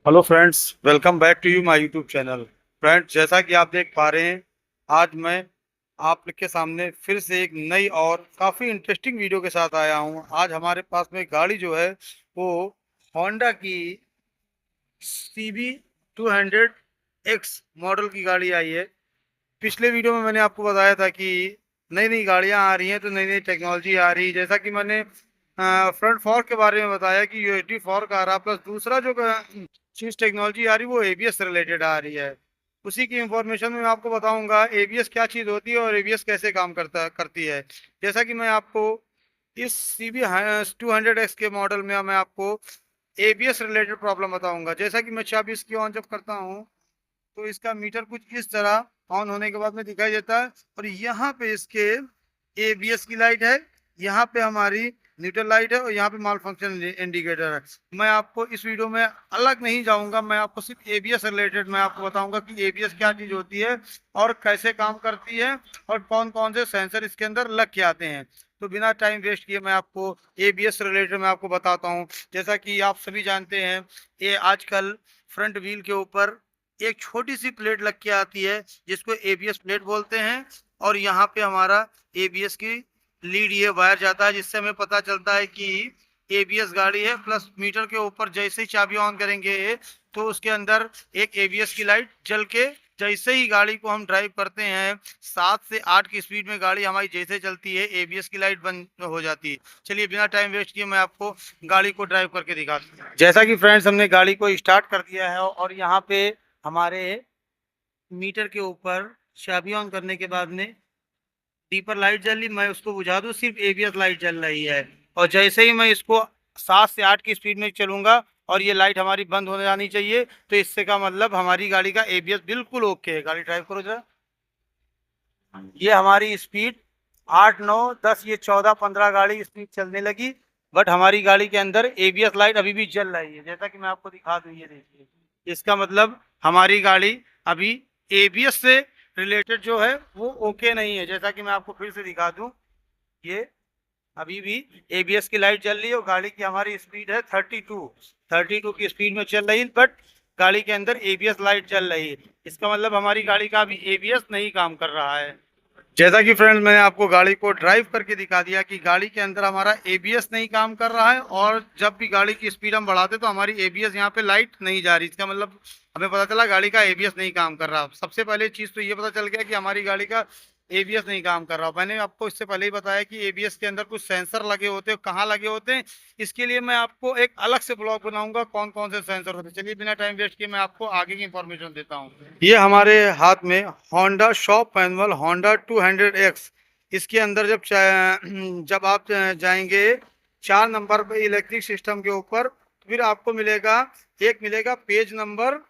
Hello friends, welcome back to you my YouTube channel. Friends, जैसा कि आप देख पा रहे हैं, आज मैं आपके सामने फिर से एक नई और काफ़ी इंटरेस्टिंग वीडियो के साथ आया हूं। आज हमारे पास में गाड़ी जो है वो होंडा की CB 200X मॉडल की गाड़ी आई है। पिछले वीडियो में मैंने आपको बताया था कि नई नई गाड़ियां आ रही हैं तो नई नई टेक्नोलॉजी आ रही है। जैसा कि मैंने फ्रंट फॉर्क के बारे में बताया कि यूएसडी फॉर्क आ रहा, प्लस दूसरा जो चीज टेक्नोलॉजी आ रही है वो एबीएस रिलेटेड आ रही है। उसी की इंफॉर्मेशन में मैं आपको बताऊंगा एबीएस क्या चीज होती है और एबीएस कैसे काम करती है। जैसा कि मैं आपको इस CB 200X के मॉडल में मैं आपको एबीएस रिलेटेड प्रॉब्लम बताऊंगा। जैसा कि मैं चाबी इसकी ऑन जब करता हूँ तो इसका मीटर कुछ इस तरह ऑन होने के बाद में दिखाई देता है, और यहाँ पे इसके एबीएस की लाइट है, यहाँ पे हमारी न्यूट्रल लाइट है, और यहाँ पे माल फंक्शन इंडिकेटर है। मैं आपको इस वीडियो में अलग नहीं जाऊंगा, मैं आपको सिर्फ एबीएस रिलेटेड मैं आपको बताऊंगा कि एबीएस क्या चीज होती है और कैसे काम करती है और कौन कौन से सेंसर इसके अंदर लग के आते हैं। तो बिना टाइम वेस्ट किए मैं आपको एबीएस रिलेटेड मैं आपको बताता हूँ। जैसा कि आप सभी जानते हैं, ये आजकल फ्रंट व्हील के ऊपर एक छोटी सी प्लेट लग के आती है जिसको एबीएस प्लेट बोलते हैं, और यहाँ पे हमारा एबीएस की लीड ये वायर जाता है, जिससे हमें पता चलता है कि एबीएस गाड़ी है। प्लस मीटर के ऊपर जैसे ही चाबी ऑन करेंगे तो उसके अंदर एक एबीएस की लाइट जल के, जैसे ही गाड़ी को हम ड्राइव करते हैं 7 से 8 की स्पीड में गाड़ी हमारी जैसे चलती है एबीएस की लाइट बंद हो जाती है। चलिए बिना टाइम वेस्ट किए मैं आपको गाड़ी को ड्राइव करके दिखाता हूँ। जैसा कि फ्रेंड्स हमने गाड़ी को स्टार्ट कर दिया है और यहाँ पे हमारे मीटर के ऊपर चाबी ऑन करने के बाद में डीपर लाइट जल रही, मैं उसको बुझा दूं, सिर्फ एबीएस लाइट जल रही है। और जैसे ही मैं इसको 7 से 8 की स्पीड में चलूंगा और ये लाइट हमारी बंद होने जानी चाहिए, तो इससे का मतलब हमारी गाड़ी का एबीएस बिल्कुल ओके है। गाड़ी ड्राइव करो जरा। ये हमारी स्पीड 8 9 10, ये 14 15 गाड़ी स्पीड चलने लगी, बट हमारी गाड़ी के अंदर एबीएस लाइट अभी भी जल रही है। जैसा कि मैं आपको दिखा दूं, ये देखिए, इसका मतलब हमारी गाड़ी अभी एबीएस से रिलेटेड जो है वो ओके नहीं है। जैसा कि मैं आपको फिर से दिखा दूं, ये अभी भी एबीएस की लाइट जल रही है और गाड़ी की हमारी स्पीड है 32 की स्पीड में चल रही है, बट गाड़ी के अंदर एबीएस लाइट चल रही है। इसका मतलब हमारी गाड़ी का अभी एबीएस नहीं काम कर रहा है। जैसा कि फ्रेंड्स मैंने आपको गाड़ी को ड्राइव करके दिखा दिया कि गाड़ी के अंदर हमारा एबीएस नहीं काम कर रहा है, और जब भी गाड़ी की स्पीड हम बढ़ाते तो हमारी एबीएस यहाँ पे लाइट नहीं जा रही। इसका मतलब हमें पता चला गाड़ी का एबीएस नहीं काम कर रहा। सबसे पहले चीज़ तो ये पता चल गया कि हमारी गाड़ी का एबीएस नहीं काम कर रहा। मैंने आपको इससे पहले ही बताया कि एबीएस के अंदर कुछ सेंसर लगे होते हैं, कहाँ लगे होते हैं इसके लिए मैं आपको एक अलग से ब्लॉग बनाऊंगा कौन कौन से सेंसर होते हैं। चलिए बिना टाइम वेस्ट किए मैं आपको आगे की इंफॉर्मेशन देता हूँ। ये हमारे हाथ में Honda shop manual Honda 200X, इसके अंदर जब आप जाएंगे 4 नंबर पे इलेक्ट्रिक सिस्टम के ऊपर, फिर आपको मिलेगा, एक मिलेगा पेज नंबर।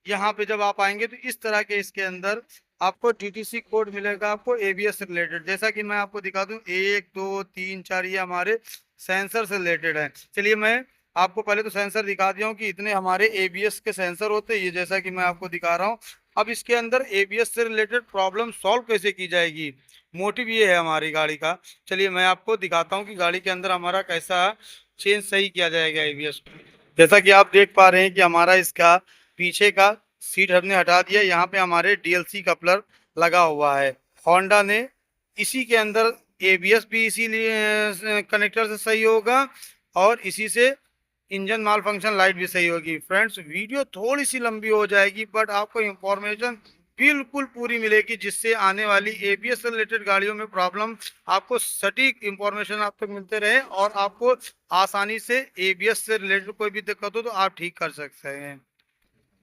यहाँ पे जब आप आएंगे तो इस तरह के इसके अंदर आपको टीटीसी कोड मिलेगा, आपको एबीएस से रिलेटेड। जैसा कि मैं आपको दिखा दूं, 1 2 3 4 ये हमारे सेंसर से रिलेटेड है। चलिए मैं आपको पहले तो सेंसर दिखा दिया हूँ कि इतने हमारे एबीएस के सेंसर होते हैं, ये जैसा कि मैं आपको दिखा रहा हूँ। अब इसके अंदर एबीएस से रिलेटेड प्रॉब्लम सॉल्व कैसे की जाएगी, मोटिव ये है हमारी गाड़ी का। चलिए मैं आपको दिखाता हूँ कि गाड़ी के अंदर हमारा कैसा चेंज सही किया जाएगा एबीएस। जैसा कि आप देख पा रहे हैं कि हमारा इसका पीछे का सीट हमने हटा दिया, यहाँ पे हमारे डीएलसी कपलर लगा हुआ है। होंडा ने इसी के अंदर एबीएस भी इसीलिए कनेक्टर से सही होगा, और इसी से इंजन माल फंक्शन लाइट भी सही होगी। फ्रेंड्स, वीडियो थोड़ी सी लंबी हो जाएगी, बट आपको इंफॉर्मेशन बिल्कुल पूरी मिलेगी, जिससे आने वाली एबीएस से रिलेटेड गाड़ियों में प्रॉब्लम आपको सटीक इंफॉर्मेशन आप तक मिलते रहे, और आपको आसानी से एबीएस से रिलेटेड कोई भी दिक्कत हो तो आप ठीक कर सकते हैं।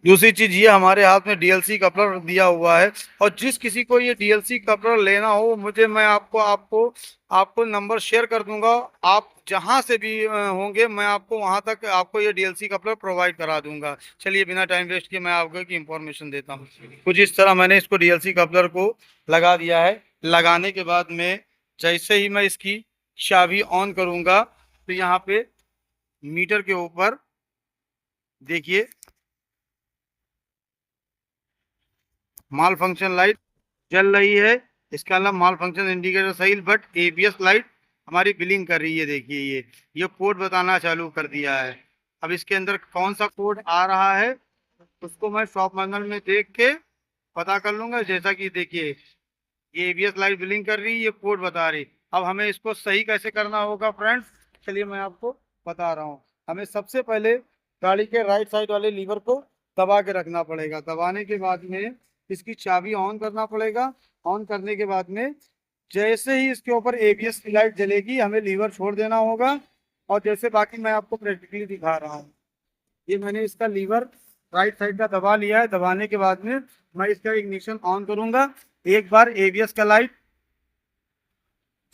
दूसरी चीज, ये हमारे हाथ में डीएलसी कपलर दिया हुआ है, और जिस किसी को ये डीएलसी कपलर लेना हो मुझे, मैं आपको आपको आपको नंबर शेयर कर दूंगा। आप जहां से भी होंगे मैं आपको वहां तक आपको ये डीएलसी कपलर प्रोवाइड करा दूंगा। चलिए बिना टाइम वेस्ट किए मैं आपको की इंफॉर्मेशन देता हूँ। कुछ इस तरह मैंने इसको डीएलसी कपलर को लगा दिया है। लगाने के बाद में जैसे ही मैं इसकी चाबी ऑन करूंगा तो यहाँ पे मीटर के ऊपर देखिए माल फंक्शन लाइट जल रही है। इसका मतलब माल फंक्शन इंडिकेटर सही, बट एबीएस लाइट हमारी बिलिंग कर रही है। देखिए ये कोड बताना चालू कर दिया है। अब इसके अंदर कौन सा कोड आ रहा है उसको मैं शॉप मैनुअल में देख के पता कर लूंगा। जैसा कि देखिए ये एबीएस लाइट बिलिंग कर रही, ये कोड बता रही। अब हमें इसको सही कैसे करना होगा फ्रेंड्स, चलिए मैं आपको बता रहा हूँ। हमें सबसे पहले गाड़ी के राइट साइड वाले लीवर को दबा के रखना पड़ेगा। दबाने के बाद में इसकी चाबी ऑन करना पड़ेगा। ऑन करने के बाद में जैसे ही इसके ऊपर एबीएस की लाइट जलेगी हमें लीवर छोड़ देना होगा। और जैसे बाकी मैं आपको प्रैक्टिकली दिखा रहा हूँ, ये मैंने इसका लीवर राइट साइड का दबा लिया है। दबाने के बाद में मैं इसका इग्निशन ऑन करूंगा। एक बार एबीएस का लाइट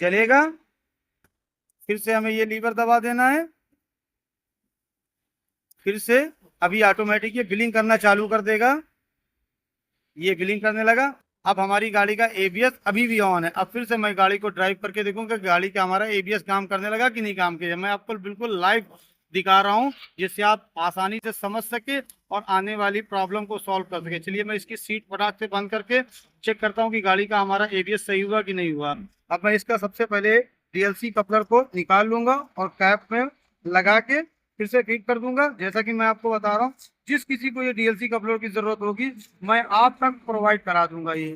जलेगा, फिर से हमें ये लीवर दबा देना है, फिर से अभी ऑटोमेटिक ये बिलिंग करना चालू कर देगा। ये बिलिंग करने लगा। अब हमारी गाड़ी का एबीएस अभी भी ऑन है। अब फिर से मैं गाड़ी को ड्राइव करके देखूंगा गाड़ी का हमारा एबीएस काम करने लगा कि नहीं काम किया। मैं आपको बिल्कुल लाइव दिखा रहा हूं जिससे आप आसानी से समझ सके और आने वाली प्रॉब्लम को सॉल्व कर सके। चलिए मैं इसकी सीट फटाक से बंद करके चेक करता हूँ कि गाड़ी का हमारा एबीएस सही हुआ कि नहीं हुआ। अब मैं इसका सबसे पहले डीएलसी कपलर को निकाल लूंगा और कैप में लगा के फिर से फिट कर दूंगा। जैसा कि मैं आपको बता रहा हूँ, जिस किसी को ये डीएलसी कपलर की जरूरत होगी मैं आप तक प्रोवाइड करा दूंगा। ये